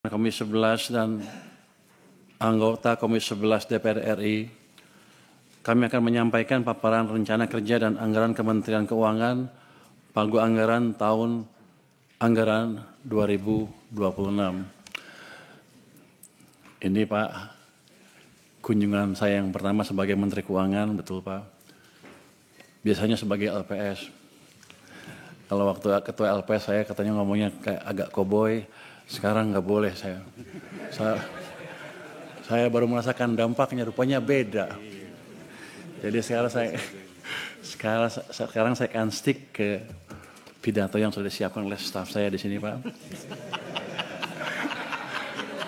Komisi 11 dan anggota Komisi 11 DPR RI, kami akan menyampaikan paparan rencana kerja dan anggaran Kementerian Keuangan Pagu Anggaran tahun anggaran 2026. Ini Pak, kunjungan saya yang pertama sebagai Menteri Keuangan, betul Pak. Biasanya sebagai LPS. Kalau waktu ketua LPS saya katanya ngomongnya kayak agak koboi, sekarang nggak boleh saya. Saya baru merasakan dampaknya, rupanya beda. Jadi sekarang saya akan stick ke pidato yang sudah disiapkan oleh staf saya di sini Pak.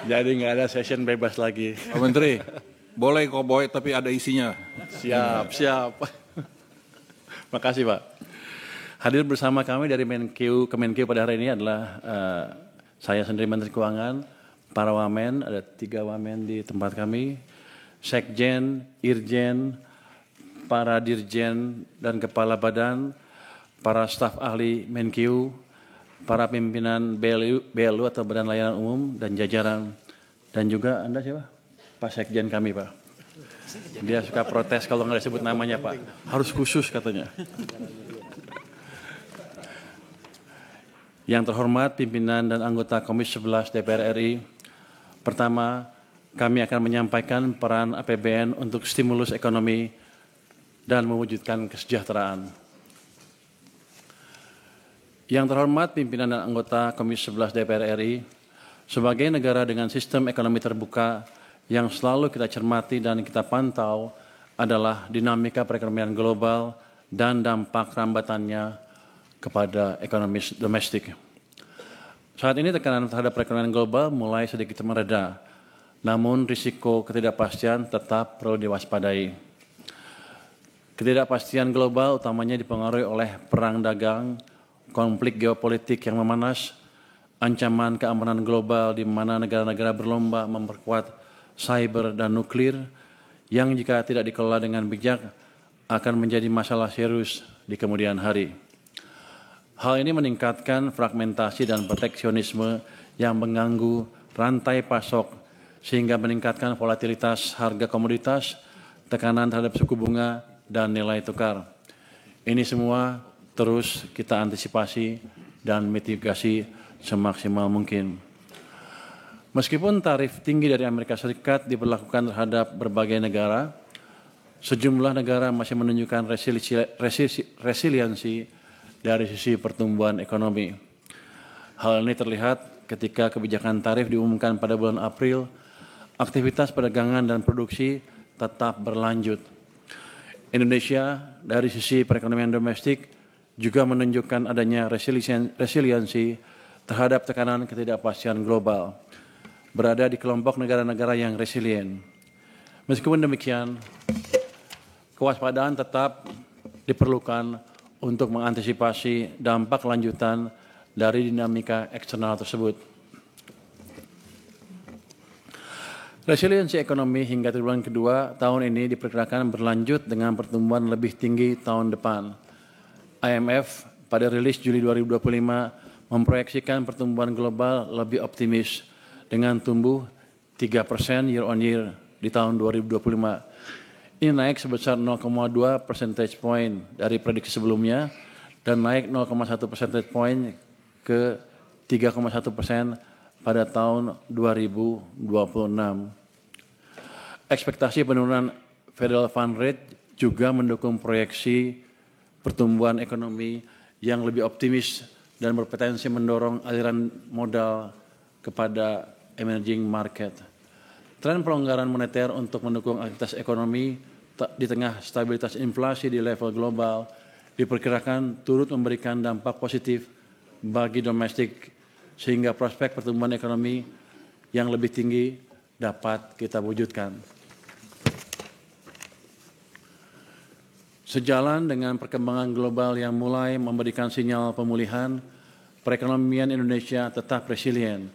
Jadi nggak ada session bebas lagi. Pak Menteri, boleh koboi tapi ada isinya. Siap. Makasih Pak. Hadir bersama kami dari Kemenkeu pada hari ini adalah saya sendiri Menteri Keuangan, para wamen, ada 3 wamen di tempat kami, sekjen, irjen, para dirjen dan kepala badan, para staf ahli Menkeu, para pimpinan BLU atau Badan Layanan Umum dan jajaran, dan juga Anda siapa? Pak Sekjen kami Pak. Dia suka protes kalau nggak disebut namanya Pak, harus khusus katanya. Yang terhormat pimpinan dan anggota Komisi 11 DPR RI, pertama kami akan menyampaikan peran APBN untuk stimulus ekonomi dan mewujudkan kesejahteraan. Yang terhormat pimpinan dan anggota Komisi 11 DPR RI, sebagai negara dengan sistem ekonomi terbuka yang selalu kita cermati dan kita pantau adalah dinamika perekonomian global dan dampak rambatannya kepada ekonomi domestik. Saat ini tekanan terhadap perekonomian global mulai sedikit mereda, namun risiko ketidakpastian tetap perlu diwaspadai. Ketidakpastian global utamanya dipengaruhi oleh perang dagang, konflik geopolitik yang memanas, ancaman keamanan global di mana negara-negara berlomba memperkuat cyber dan nuklir yang jika tidak dikelola dengan bijak akan menjadi masalah serius di kemudian hari. Hal ini meningkatkan fragmentasi dan proteksionisme yang mengganggu rantai pasok sehingga meningkatkan volatilitas harga komoditas, tekanan terhadap suku bunga, dan nilai tukar. Ini semua terus kita antisipasi dan mitigasi semaksimal mungkin. Meskipun tarif tinggi dari Amerika Serikat diberlakukan terhadap berbagai negara, sejumlah negara masih menunjukkan resiliensi dari sisi pertumbuhan ekonomi. Hal ini terlihat ketika kebijakan tarif diumumkan pada bulan April, aktivitas perdagangan dan produksi tetap berlanjut. Indonesia dari sisi perekonomian domestik juga menunjukkan adanya resiliensi terhadap tekanan ketidakpastian global, berada di kelompok negara-negara yang resilient. Meskipun demikian, kewaspadaan tetap diperlukan untuk mengantisipasi dampak lanjutan dari dinamika eksternal tersebut. Resiliensi ekonomi hingga triwulan kedua tahun ini diperkirakan berlanjut dengan pertumbuhan lebih tinggi tahun depan. IMF pada rilis Juli 2025 memproyeksikan pertumbuhan global lebih optimis dengan tumbuh 3% year on year di tahun 2025. Ini naik sebesar 0,2 percentage point dari prediksi sebelumnya dan naik 0,1 percentage point ke 3,1% pada tahun 2026. Ekspektasi penurunan Federal Fund Rate juga mendukung proyeksi pertumbuhan ekonomi yang lebih optimis dan berpotensi mendorong aliran modal kepada emerging market. Tren pelonggaran moneter untuk mendukung aktivitas ekonomi di tengah stabilitas inflasi di level global diperkirakan turut memberikan dampak positif bagi domestik sehingga prospek pertumbuhan ekonomi yang lebih tinggi dapat kita wujudkan. Sejalan dengan perkembangan global yang mulai memberikan sinyal pemulihan, perekonomian Indonesia tetap resilient,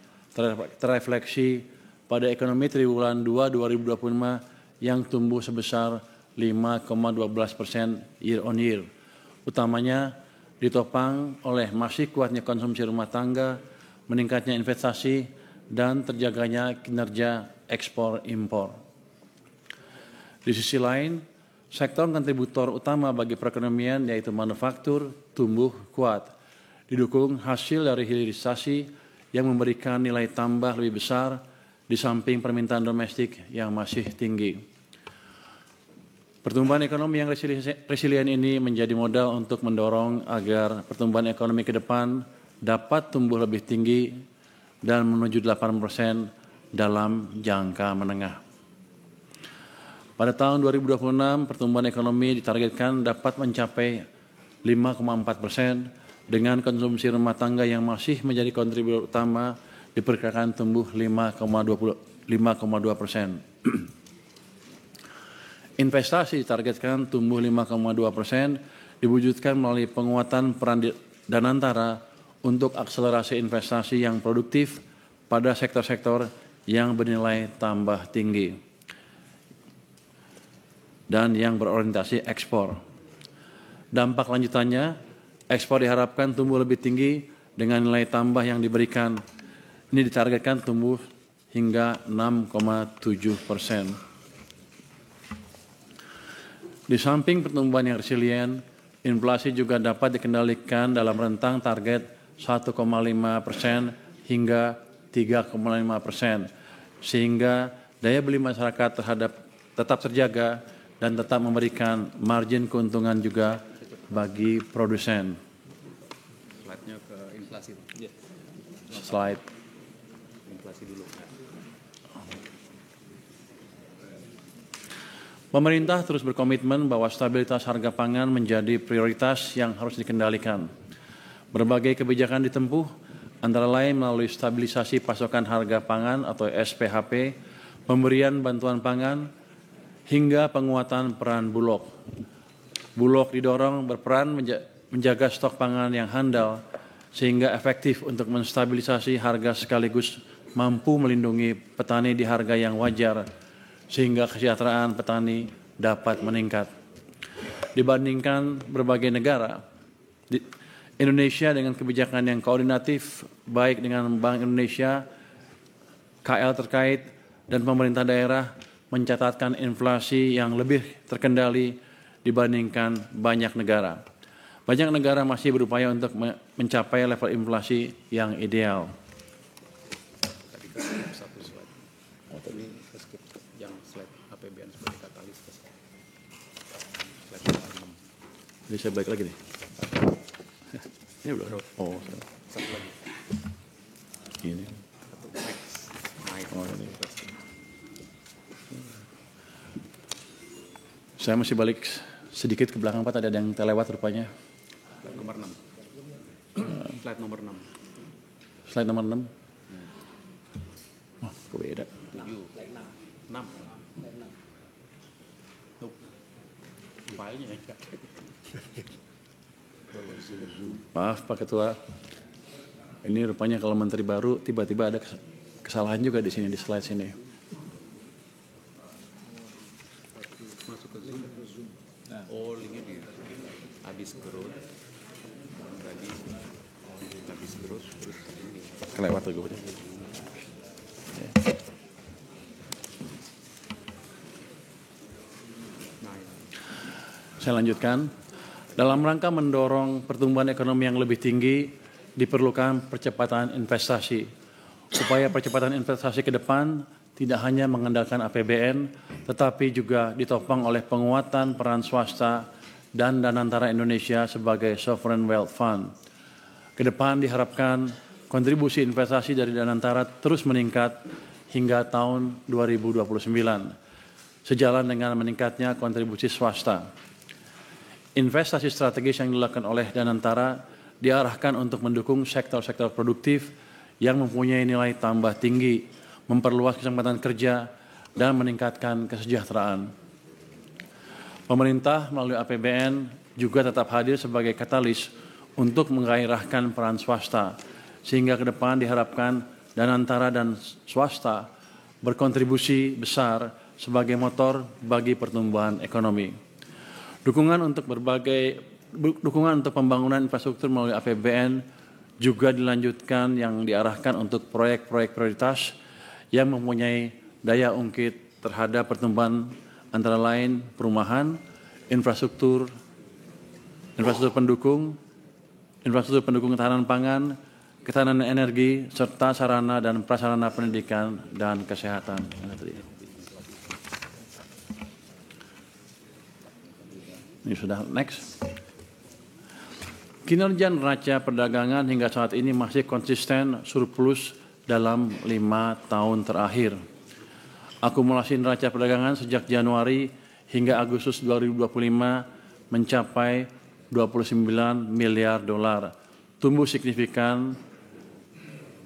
terrefleksi pada ekonomi triwulan 2 2025 yang tumbuh sebesar 5,12% year on year. Utamanya ditopang oleh masih kuatnya konsumsi rumah tangga, meningkatnya investasi, dan terjaganya kinerja ekspor-impor. Di sisi lain, sektor kontributor utama bagi perekonomian yaitu manufaktur tumbuh kuat, didukung hasil dari hilirisasi yang memberikan nilai tambah lebih besar di samping permintaan domestik yang masih tinggi. Pertumbuhan ekonomi yang resilient ini menjadi modal untuk mendorong agar pertumbuhan ekonomi ke depan dapat tumbuh lebih tinggi dan menuju 8% dalam jangka menengah. Pada tahun 2026, pertumbuhan ekonomi ditargetkan dapat mencapai 5,4% dengan konsumsi rumah tangga yang masih menjadi kontributor utama diperkirakan tumbuh 5,2%. Investasi ditargetkan tumbuh 5,2%, diwujudkan melalui penguatan peran Danantara untuk akselerasi investasi yang produktif pada sektor-sektor yang bernilai tambah tinggi dan yang berorientasi ekspor. Dampak lanjutannya, ekspor diharapkan tumbuh lebih tinggi dengan nilai tambah yang diberikan. Ini ditargetkan tumbuh hingga 6,7%. Di samping pertumbuhan yang resilient, inflasi juga dapat dikendalikan dalam rentang target 1,5% hingga 3,5%, sehingga daya beli masyarakat tetap terjaga dan tetap memberikan margin keuntungan juga bagi produsen. Slide-nya ke inflasi. Slide. Inflasi dulu. Pemerintah terus berkomitmen bahwa stabilitas harga pangan menjadi prioritas yang harus dikendalikan. Berbagai kebijakan ditempuh, antara lain melalui stabilisasi pasokan harga pangan atau SPHP, pemberian bantuan pangan, hingga penguatan peran Bulog. Bulog didorong berperan menjaga stok pangan yang handal sehingga efektif untuk menstabilisasi harga sekaligus mampu melindungi petani di harga yang wajar sehingga kesejahteraan petani dapat meningkat. Dibandingkan berbagai negara, Indonesia dengan kebijakan yang koordinatif baik dengan Bank Indonesia, KL terkait, dan pemerintah daerah mencatatkan inflasi yang lebih terkendali dibandingkan banyak negara. Banyak negara masih berupaya untuk mencapai level inflasi yang ideal. Tadi ke skip satu slide. Ini ke skip yang slide APBN sebagai katalis. Slide 6. Jadi saya balik lagi nih. Ini belum. Oh, satu lagi. Ini. Satu next. Naik. Oh, ini. Saya masih balik sedikit ke belakang, Pak. Tadi ada yang terlewat rupanya. Slide nomor 6. Slide nomor 6. Slide nomor 6. Oh, kok beda? 7. 6. Tuh. Filenya ya. Maaf Pak Ketua. Ini rupanya kalau menteri baru tiba-tiba ada kesalahan juga di sini di slide sini. Oh, linknya di habis growth. Tadi habis growth terus ini. Kelewat tuh gue. Saya lanjutkan. Dalam rangka mendorong pertumbuhan ekonomi yang lebih tinggi, diperlukan percepatan investasi. Upaya percepatan investasi ke depan tidak hanya mengandalkan APBN, tetapi juga ditopang oleh penguatan peran swasta dan Danantara Indonesia sebagai Sovereign Wealth Fund. Ke depan diharapkan kontribusi investasi dari Danantara terus meningkat hingga tahun 2029, sejalan dengan meningkatnya kontribusi swasta. Investasi strategis yang dilakukan oleh Danantara diarahkan untuk mendukung sektor-sektor produktif yang mempunyai nilai tambah tinggi, memperluas kesempatan kerja, dan meningkatkan kesejahteraan. Pemerintah melalui APBN juga tetap hadir sebagai katalis untuk menggairahkan peran swasta, sehingga ke depan diharapkan Danantara dan swasta berkontribusi besar sebagai motor bagi pertumbuhan ekonomi. Dukungan untuk pembangunan infrastruktur melalui APBN juga dilanjutkan yang diarahkan untuk proyek-proyek prioritas yang mempunyai daya ungkit terhadap pertumbuhan antara lain perumahan, infrastruktur pendukung ketahanan pangan, ketahanan energi, serta sarana dan prasarana pendidikan dan kesehatan. Ini sudah next. Kinerja neraca perdagangan hingga saat ini masih konsisten surplus dalam 5 tahun terakhir. Akumulasi neraca perdagangan sejak Januari hingga Agustus 2025 mencapai 29 miliar dolar, tumbuh signifikan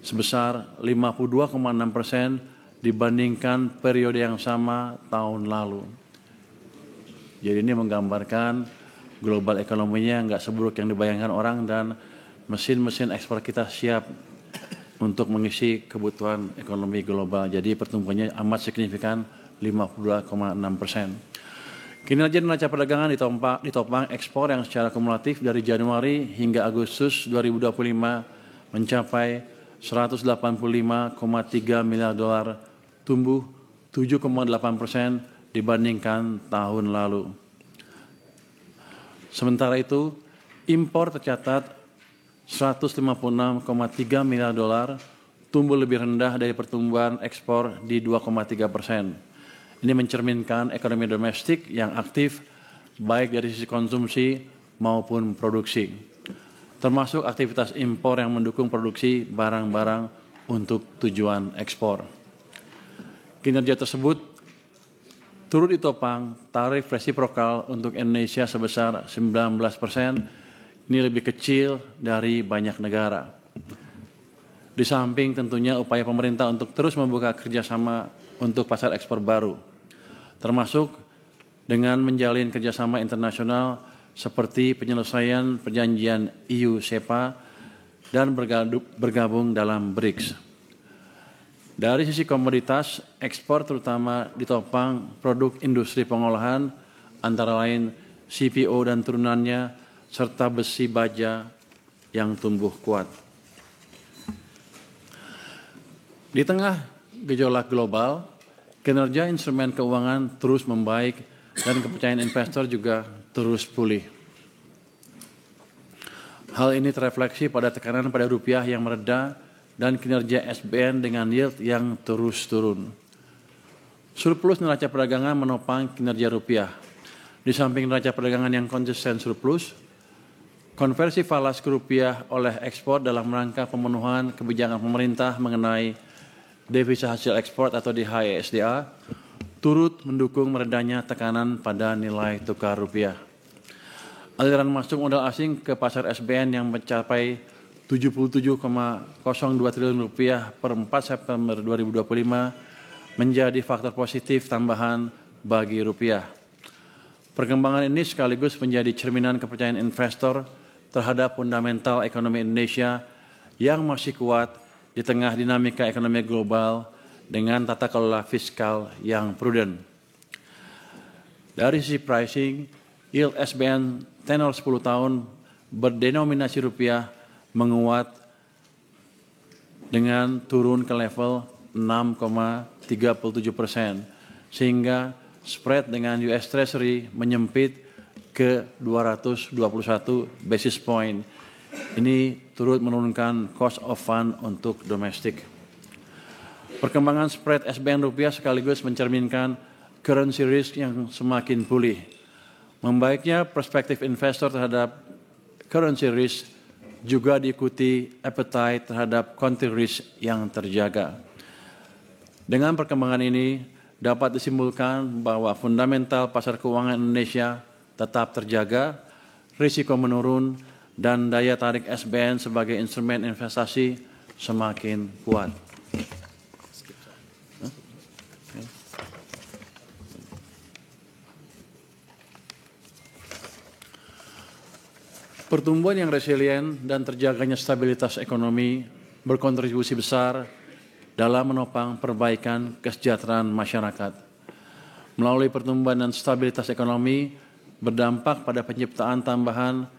sebesar 52,6% dibandingkan periode yang sama tahun lalu. Jadi ini menggambarkan global ekonominya nggak seburuk yang dibayangkan orang dan mesin-mesin ekspor kita siap untuk mengisi kebutuhan ekonomi global. Jadi pertumbuhannya amat signifikan 52,6%. Kinerja neraca perdagangan ditopang ekspor yang secara kumulatif dari Januari hingga Agustus 2025 mencapai 185,3 miliar dolar, tumbuh 7,8% dibandingkan tahun lalu. Sementara itu, impor tercatat 156,3 miliar dolar, tumbuh lebih rendah dari pertumbuhan ekspor di 2,3%. Ini mencerminkan ekonomi domestik yang aktif baik dari sisi konsumsi maupun produksi, termasuk aktivitas impor yang mendukung produksi barang-barang untuk tujuan ekspor. Kinerja tersebut turut ditopang tarif resiprokal untuk Indonesia sebesar 19%, ini lebih kecil dari banyak negara. Di samping tentunya upaya pemerintah untuk terus membuka kerjasama untuk pasar ekspor baru, termasuk dengan menjalin kerjasama internasional seperti penyelesaian perjanjian EU-SEPA dan bergabung dalam BRICS. Dari sisi komoditas, ekspor terutama ditopang produk industri pengolahan, antara lain CPO dan turunannya, serta besi baja yang tumbuh kuat. Di tengah gejolak global, kinerja instrumen keuangan terus membaik dan kepercayaan investor juga terus pulih. Hal ini terefleksi pada tekanan pada rupiah yang mereda dan kinerja SBN dengan yield yang terus turun. Surplus neraca perdagangan menopang kinerja rupiah. Di samping neraca perdagangan yang konsisten surplus, konversi falas ke rupiah oleh ekspor dalam rangka pemenuhan kebijakan pemerintah mengenai devisa hasil ekspor atau DHISDA turut mendukung meredanya tekanan pada nilai tukar rupiah. Aliran masuk modal asing ke pasar SBN yang mencapai 77,02 triliun rupiah per 4 September 2025 menjadi faktor positif tambahan bagi rupiah. Perkembangan ini sekaligus menjadi cerminan kepercayaan investor terhadap fundamental ekonomi Indonesia yang masih kuat di tengah dinamika ekonomi global dengan tata kelola fiskal yang prudent. Dari sisi pricing, yield SBN tenor 10 tahun berdenominasi rupiah menguat dengan turun ke level 6,37%, sehingga spread dengan US Treasury menyempit ke 221 basis point. Ini turut menurunkan cost of fund untuk domestik. Perkembangan spread SBN rupiah sekaligus mencerminkan currency risk yang semakin pulih. Membaiknya perspektif investor terhadap currency risk juga diikuti appetite terhadap country risk yang terjaga. Dengan perkembangan ini dapat disimpulkan bahwa fundamental pasar keuangan Indonesia tetap terjaga, risiko menurun, dan daya tarik SBN sebagai instrumen investasi semakin kuat. Pertumbuhan yang resilien dan terjaganya stabilitas ekonomi berkontribusi besar dalam menopang perbaikan kesejahteraan masyarakat. Melalui pertumbuhan dan stabilitas ekonomi berdampak pada penciptaan tambahan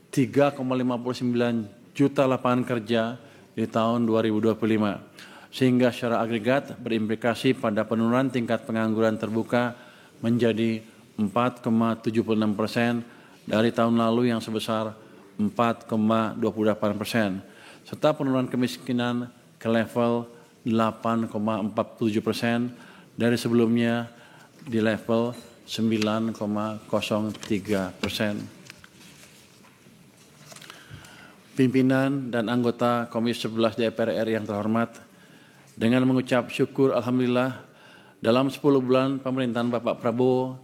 3,59 juta lapangan kerja di tahun 2025, sehingga secara agregat berimplikasi pada penurunan tingkat pengangguran terbuka menjadi 4,76% dari tahun lalu yang sebesar 4,28%, serta penurunan kemiskinan ke level 8,47% dari sebelumnya di level 9,03%. Pimpinan dan anggota Komisi 11 DPR RI yang terhormat, dengan mengucap syukur Alhamdulillah dalam 10 bulan pemerintahan Bapak Prabowo,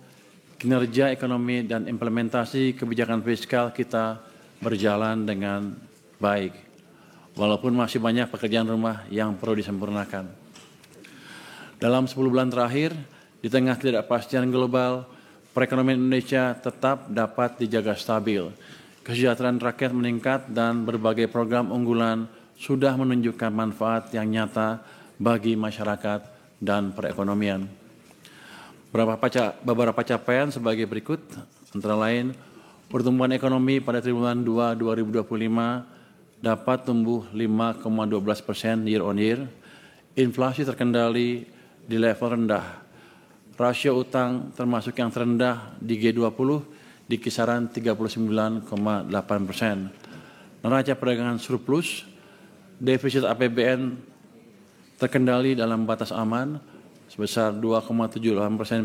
kinerja ekonomi dan implementasi kebijakan fiskal kita berjalan dengan baik, walaupun masih banyak pekerjaan rumah yang perlu disempurnakan. Dalam 10 bulan terakhir, di tengah ketidakpastian global, perekonomian Indonesia tetap dapat dijaga stabil. Kesejahteraan rakyat meningkat dan berbagai program unggulan sudah menunjukkan manfaat yang nyata bagi masyarakat dan perekonomian. Beberapa capaian sebagai berikut, antara lain pertumbuhan ekonomi pada triwulan 2 2025 dapat tumbuh 5,12% year on year, inflasi terkendali di level rendah, rasio utang termasuk yang terendah di G20 di kisaran 39,8%. Neraca perdagangan surplus, defisit APBN terkendali dalam batas aman sebesar 2,78%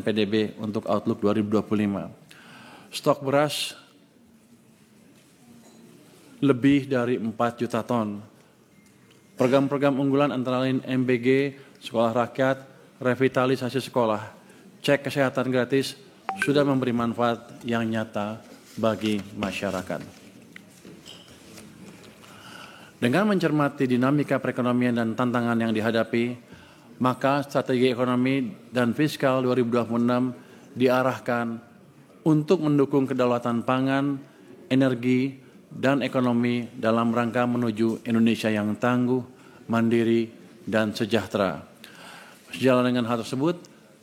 PDB untuk Outlook 2025. Stok beras lebih dari 4 juta ton. Program-program unggulan antara lain MBG, Sekolah Rakyat, revitalisasi sekolah, cek kesehatan gratis, sudah memberi manfaat yang nyata bagi masyarakat. Dengan mencermati dinamika perekonomian dan tantangan yang dihadapi, maka strategi ekonomi dan fiskal 2026 diarahkan untuk mendukung kedaulatan pangan, energi, dan ekonomi dalam rangka menuju Indonesia yang tangguh, mandiri, dan sejahtera. Sejalan dengan hal tersebut,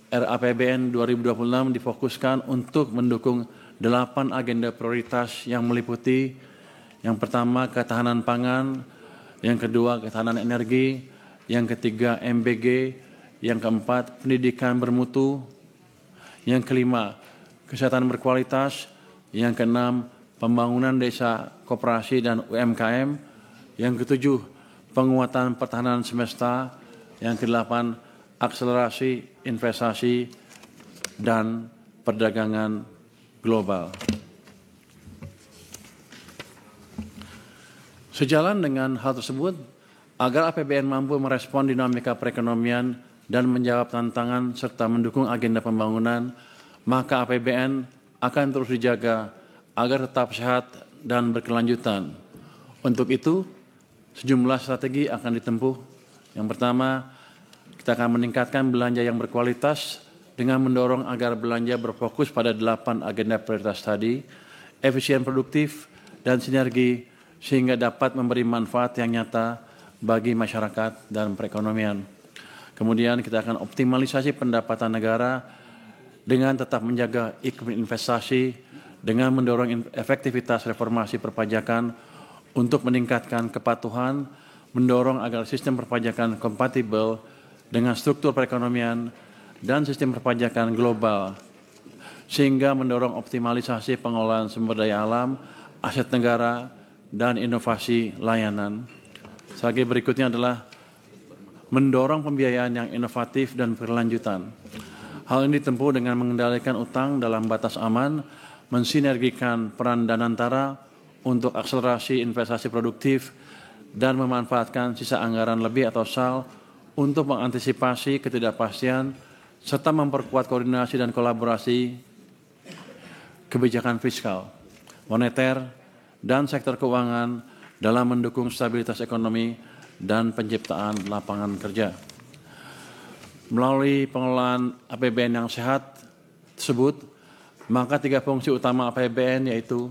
RAPBN 2026 difokuskan untuk mendukung 8 agenda prioritas yang meliputi yang pertama ketahanan pangan, yang kedua ketahanan energi, yang ketiga MBG, yang keempat pendidikan bermutu, yang kelima kesehatan berkualitas, yang keenam pembangunan desa, koperasi dan UMKM, yang ketujuh penguatan pertahanan semesta, yang kedelapan akselerasi investasi dan perdagangan global. Sejalan dengan hal tersebut, agar APBN mampu merespon dinamika perekonomian dan menjawab tantangan serta mendukung agenda pembangunan, maka APBN akan terus dijaga agar tetap sehat dan berkelanjutan. Untuk itu, sejumlah strategi akan ditempuh. Yang pertama, kita akan meningkatkan belanja yang berkualitas dengan mendorong agar belanja berfokus pada 8 agenda prioritas tadi, efisien produktif dan sinergi sehingga dapat memberi manfaat yang nyata bagi masyarakat dan perekonomian. Kemudian kita akan optimalisasi pendapatan negara dengan tetap menjaga iklim investasi dengan mendorong efektivitas reformasi perpajakan untuk meningkatkan kepatuhan, mendorong agar sistem perpajakan kompatibel dengan struktur perekonomian dan sistem perpajakan global, sehingga mendorong optimalisasi pengelolaan sumber daya alam, aset negara, dan inovasi layanan. Strategi berikutnya adalah mendorong pembiayaan yang inovatif dan berkelanjutan. Hal ini ditempuh dengan mengendalikan utang dalam batas aman, mensinergikan peran Danantara untuk akselerasi investasi produktif, dan memanfaatkan sisa anggaran lebih atau SAL untuk mengantisipasi ketidakpastian serta memperkuat koordinasi dan kolaborasi kebijakan fiskal, moneter, dan sektor keuangan dalam mendukung stabilitas ekonomi dan penciptaan lapangan kerja. Melalui pengelolaan APBN yang sehat tersebut, maka 3 fungsi utama APBN yaitu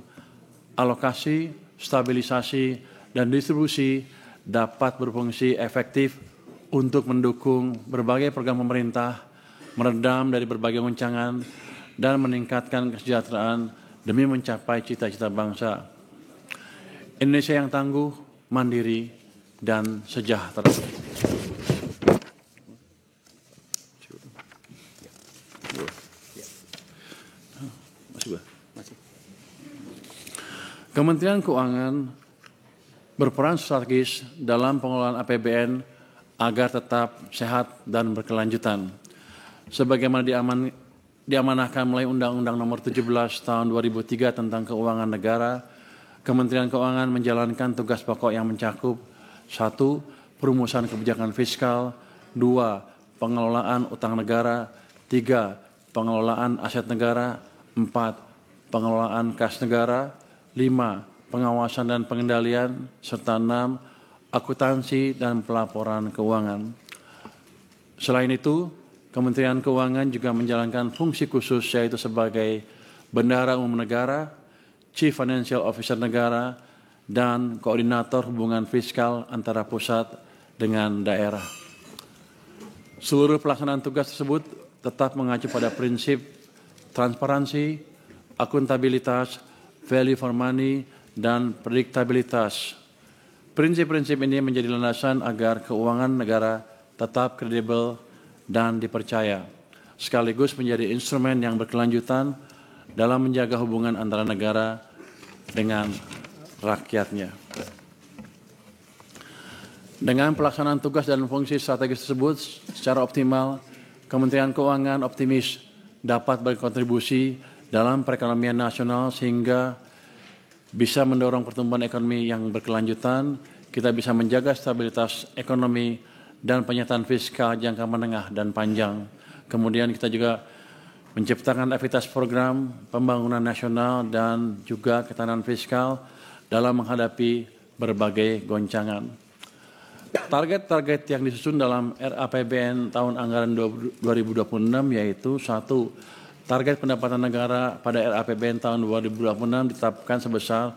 alokasi, stabilisasi, dan distribusi dapat berfungsi efektif untuk mendukung berbagai program pemerintah, meredam dari berbagai goncangan, dan meningkatkan kesejahteraan demi mencapai cita-cita bangsa. Indonesia yang tangguh, mandiri, dan sejahtera. Kementerian Keuangan berperan strategis dalam pengelolaan APBN agar tetap sehat dan berkelanjutan. Sebagaimana diamanahkan melalui Undang-Undang Nomor 17 Tahun 2003 tentang Keuangan Negara, Kementerian Keuangan menjalankan tugas pokok yang mencakup 1. Perumusan kebijakan fiskal, 2. Pengelolaan utang negara, 3. Pengelolaan aset negara, 4. Pengelolaan kas negara, 5. Pengawasan dan pengendalian, serta 6. Akuntansi dan pelaporan keuangan. Selain itu, Kementerian Keuangan juga menjalankan fungsi khusus yaitu sebagai Bendahara Umum Negara, Chief Financial Officer Negara, dan Koordinator Hubungan Fiskal antara pusat dengan daerah. Seluruh pelaksanaan tugas tersebut tetap mengacu pada prinsip transparansi, akuntabilitas, value for money, dan prediktabilitas. Prinsip-prinsip ini menjadi landasan agar keuangan negara tetap kredibel dan dipercaya, sekaligus menjadi instrumen yang berkelanjutan dalam menjaga hubungan antara negara dengan rakyatnya. Dengan pelaksanaan tugas dan fungsi strategis tersebut secara optimal, Kementerian Keuangan optimis dapat berkontribusi dalam perekonomian nasional sehingga bisa mendorong pertumbuhan ekonomi yang berkelanjutan, kita bisa menjaga stabilitas ekonomi dan penyataan fiskal jangka menengah dan panjang. Kemudian kita juga menciptakan aktivitas program pembangunan nasional dan juga ketahanan fiskal dalam menghadapi berbagai goncangan. Target-target yang disusun dalam RAPBN tahun anggaran 2026 yaitu 1. Target pendapatan negara pada RAPBN tahun 2026 ditetapkan sebesar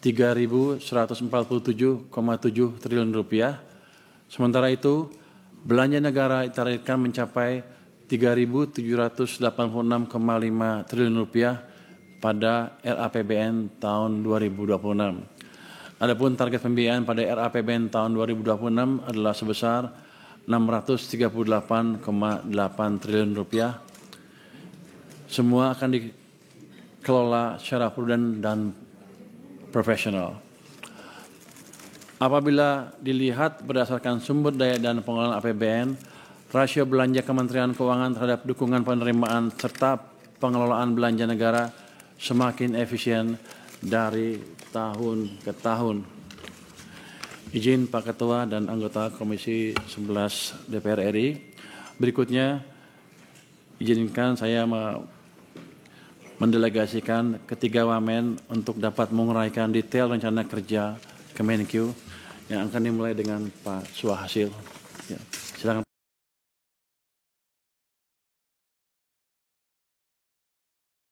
Rp3.147,7 triliun. Sementara itu, belanja negara ditargetkan mencapai Rp3.786,5 triliun pada RAPBN tahun 2026. Adapun target pembiayaan pada RAPBN tahun 2026 adalah sebesar Rp638,8 triliun. Semua akan dikelola secara prudent dan profesional. Apabila dilihat berdasarkan sumber daya dan pengelolaan APBN, rasio belanja Kementerian Keuangan terhadap dukungan penerimaan serta pengelolaan belanja negara semakin efisien dari tahun ke tahun. Izin Pak Ketua dan anggota Komisi 11 DPR RI. Berikutnya, izinkan saya mendelegasikan ketiga wamen untuk dapat menguraikan detail rencana kerja Kemenkeu yang akan dimulai dengan Pak Suhasil. Ya.